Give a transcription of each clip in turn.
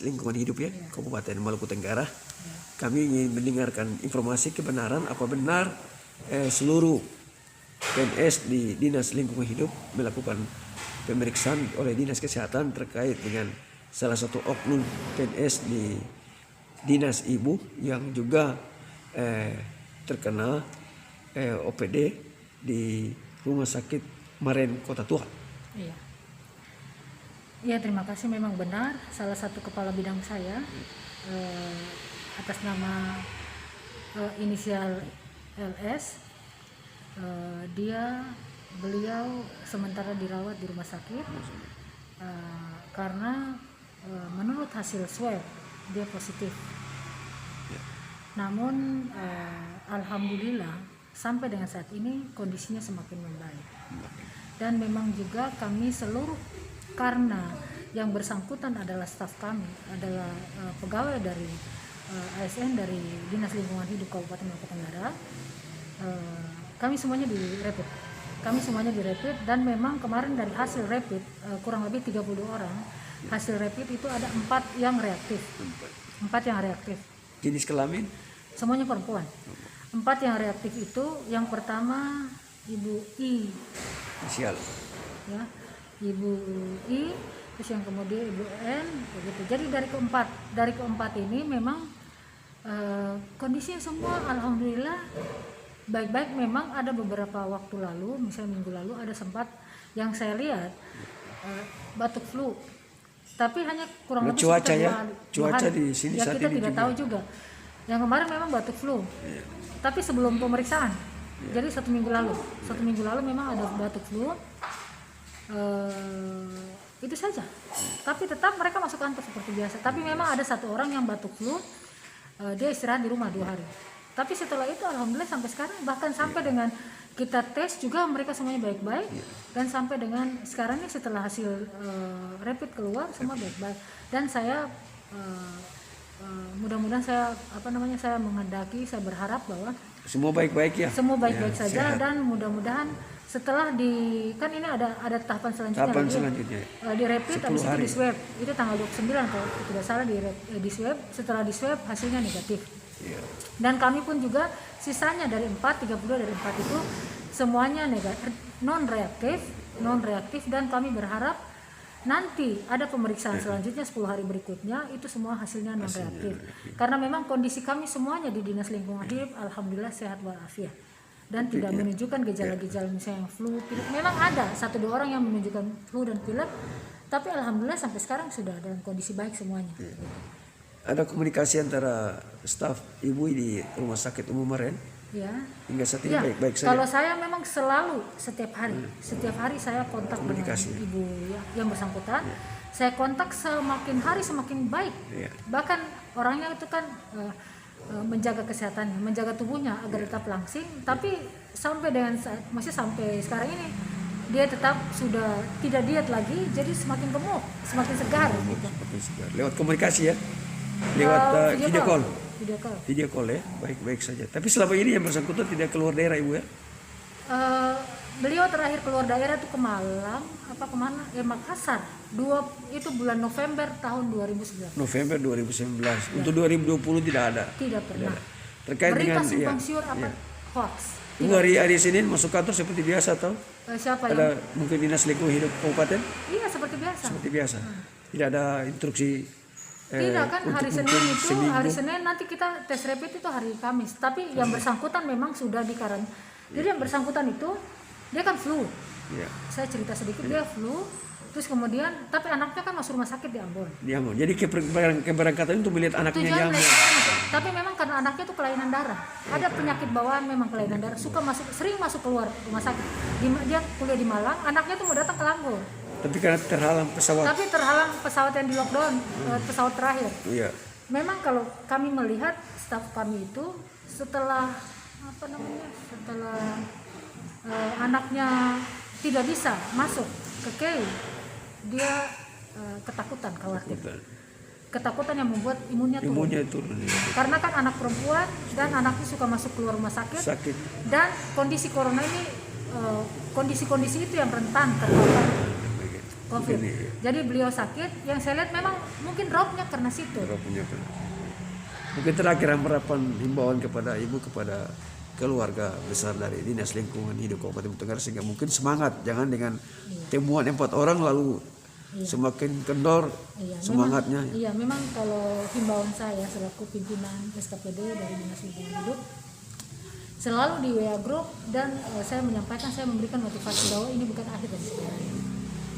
lingkungan hidup ya, Kabupaten Maluku Tenggara. Kami ingin mendengarkan informasi kebenaran apa benar seluruh PNS di Dinas Lingkungan Hidup melakukan pemeriksaan oleh Dinas Kesehatan terkait dengan salah satu oknum PNS di Dinas Ibu yang juga terkena OPD di Rumah Sakit Maren Kota Tua. Iya. Ya, terima kasih, memang benar salah satu kepala bidang saya atas nama inisial LS, beliau sementara dirawat di rumah sakit karena menurut hasil swab dia positif. Namun alhamdulillah sampai dengan saat ini kondisinya semakin membaik. Dan memang juga kami seluruh, karena yang bersangkutan adalah staf kami, adalah pegawai dari ASN dari Dinas Lingkungan Hidup Kabupaten Maluku Tenggara, kami semuanya di rapid. Dan memang kemarin dari hasil rapid kurang lebih 32 orang hasil rapid itu ada 4 yang reaktif. 4 yang reaktif. Jenis kelamin? Semuanya perempuan. 4 yang reaktif itu, yang pertama Ibu I, Inisial ya, Ibu I, terus yang kemudian Ibu N, begitu. Jadi dari keempat ini memang kondisinya semua alhamdulillah baik-baik. Memang ada beberapa waktu lalu, misalnya minggu lalu ada sempat yang saya lihat batuk flu, tapi hanya kurang lebih cuaca ya, 2 cuaca hari. di sini Ya, saat kita ini tidak juga tahu juga. Yang kemarin memang batuk flu, tapi sebelum pemeriksaan. Jadi 1 minggu lalu memang ada batuk flu. Itu saja. Tapi tetap mereka masuk kantor seperti biasa. Tapi memang ada 1 orang yang batuk flu, dia istirahat di rumah 2 hari. Tapi setelah itu alhamdulillah sampai sekarang, bahkan sampai dengan kita tes juga mereka semuanya baik-baik. Dan sampai dengan sekarang ini setelah hasil rapid keluar semua baik-baik. Dan saya mudah-mudahan saya menghendaki, saya berharap bahwa semua baik-baik ya. Semua baik-baik ya, saja sehat. Dan mudah-mudahan setelah kan ini ada tahapan selanjutnya. Di rapid habis itu di swab. Itu tanggal 29 kalau tidak salah di swab. Setelah di swab hasilnya negatif. Ya. Dan kami pun juga sisanya dari 32 dari 4 itu semuanya non reaktif dan kami berharap nanti ada pemeriksaan selanjutnya 10 hari berikutnya itu semua hasilnya non reaktif. Karena memang kondisi kami semuanya di Dinas Lingkungan Hidup alhamdulillah sehat walafiat dan tidak menunjukkan gejala-gejala misalnya flu, pilek. Memang ada 1-2 orang yang menunjukkan flu dan pilek, tapi alhamdulillah sampai sekarang sudah dalam kondisi baik semuanya. Ada komunikasi antara staf Ibu di Rumah Sakit Umum Maren? Ya. Hingga saat ini baik-baik saja. Kalau saya memang selalu setiap hari saya kontak dengan ibu yang bersangkutan. Saya kontak semakin hari semakin baik. Bahkan orangnya itu kan menjaga kesehatannya, menjaga tubuhnya agar tetap langsing. Tapi sampai sekarang ini dia tetap sudah tidak diet lagi, jadi semakin gemuk, semakin segar. Gitu. Lewat komunikasi ya, lewat video call ya, baik-baik saja. Tapi selama ini yang bersangkutan tidak keluar daerah Ibu ya? Beliau terakhir keluar daerah itu ke Malang, kemana? Makassar. Itu bulan November tahun 2019. November 2019. Ya. Untuk 2020 tidak ada. Tidak pernah. Terkait berita dengan simpang siur hoax. Ibu hari Senin masuk kantor seperti biasa atau? Siapa ada mungkin Dinas Lingkungan Hidup Kabupaten? Iya, seperti biasa. Seperti biasa. Tidak ada instruksi. Tidak kan hari Senin nanti kita tes rapid itu hari Kamis. Tapi yang bersangkutan memang sudah dikarantina. Jadi yang bersangkutan itu dia kan flu. Ya. Saya cerita sedikit, dia flu. Terus kemudian, tapi anaknya kan masuk rumah sakit di Ambon. Jadi keberangkatan untuk melihat anaknya di Ambon. Tapi memang karena anaknya itu kelainan darah. Ada penyakit bawaan memang kelainan darah. Sering masuk keluar rumah sakit. Dia kuliah di Malang, anaknya tuh mau datang ke Ambon. Tapi karena terhalang pesawat yang di lockdown, pesawat terakhir. Iya. Memang kalau kami melihat staf kami itu setelah anaknya tidak bisa masuk ke KEI, dia ketakutan, khawatir. Ketakutan yang membuat imunnya turun. Karena kan anak perempuan dan anaknya suka masuk keluar rumah sakit. Dan kondisi corona ini kondisi-kondisi itu yang rentan terpapar. COVID. Mungkin iya. Jadi beliau sakit, yang saya lihat memang mungkin dropnya karena situ. Mungkin terakhir harapan himbauan kepada ibu, kepada keluarga besar dari Dinas Lingkungan Hidup Kabupaten Tenggara, sehingga mungkin semangat, jangan dengan temuan 4 orang lalu semakin kendor semangatnya. Memang kalau himbauan saya selaku pimpinan SKPD dari Dinas Lingkungan Hidup selalu di WA Group, dan saya menyampaikan, saya memberikan motivasi bahwa ini bukan akhir dari segalanya.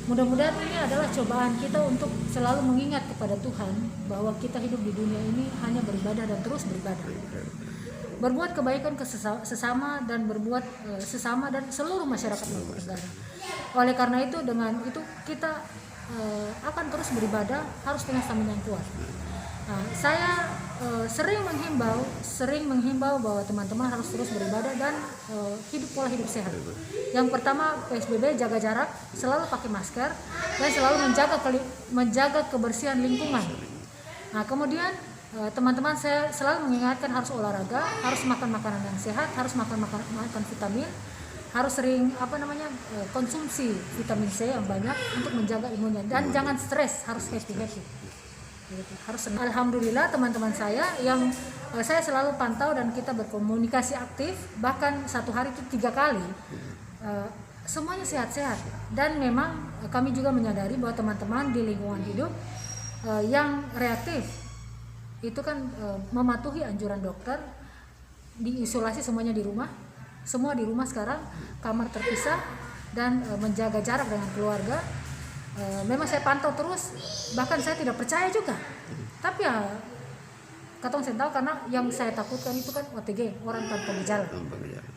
Mudah-mudahan ini adalah cobaan kita untuk selalu mengingat kepada Tuhan bahwa kita hidup di dunia ini hanya beribadah dan terus beribadah. Berbuat kebaikan ke sesama dan berbuat sesama dan seluruh masyarakat negara. Oleh karena itu, dengan itu kita akan terus beribadah, harus dengan stamina yang kuat. Saya sering menghimbau bahwa teman-teman harus terus beribadah dan hidup pola hidup sehat. Yang pertama, PSBB, jaga jarak, selalu pakai masker, dan selalu menjaga kebersihan lingkungan. Nah, kemudian teman-teman, saya selalu mengingatkan harus olahraga, harus makan makanan yang sehat, harus makan vitamin, harus sering konsumsi vitamin C yang banyak untuk menjaga imunnya, dan jangan stres, harus happy. Harus senang. Alhamdulillah teman-teman saya yang saya selalu pantau dan kita berkomunikasi aktif, bahkan satu hari itu 3 kali, semuanya sehat-sehat. Dan memang kami juga menyadari bahwa teman-teman di lingkungan hidup yang reaktif itu kan mematuhi anjuran dokter, diisolasi semuanya di rumah, semua di rumah sekarang, kamar terpisah, dan menjaga jarak dengan keluarga. Memang saya pantau terus, bahkan saya tidak percaya juga, tapi ya katong saya tahu, karena yang saya takutkan itu kan OTG, orang tanpa gejala,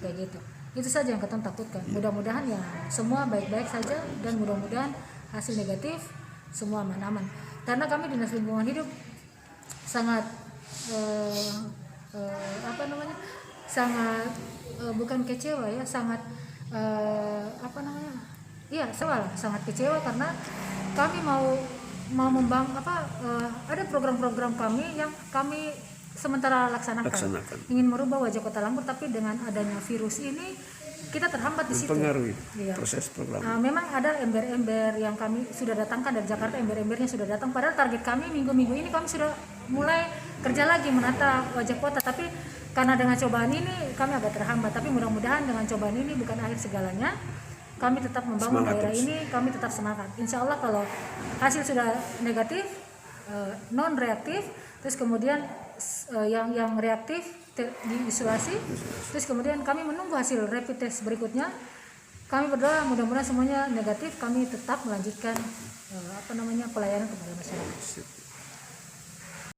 kayak gitu. Itu saja yang katong takutkan. Mudah-mudahan ya semua baik-baik saja, dan mudah-mudahan hasil negatif semua aman-aman. Karena kami Dinas Lingkungan Hidup sangat sangat bukan kecewa ya, sangat sangat kecewa, karena kami mau ada program-program kami yang kami sementara laksanakan. Ingin merubah wajah Kota Langgur, tapi dengan adanya virus ini kita terhambat di situ. Mempengaruhi proses program. Memang ada ember-ember yang kami sudah datangkan dari Jakarta, ember-embernya sudah datang. Padahal target kami minggu-minggu ini kami sudah mulai kerja lagi menata wajah kota, tapi karena dengan cobaan ini kami agak terhambat. Tapi mudah-mudahan dengan cobaan ini bukan akhir segalanya. Kami tetap membangun daerah ini, kami tetap semangat. Insya Allah kalau hasil sudah negatif, non reaktif, terus kemudian yang reaktif diisolasi, terus kemudian kami menunggu hasil rapid test berikutnya. Kami berdoa mudah-mudahan semuanya negatif, kami tetap melanjutkan pelayanan kepada masyarakat.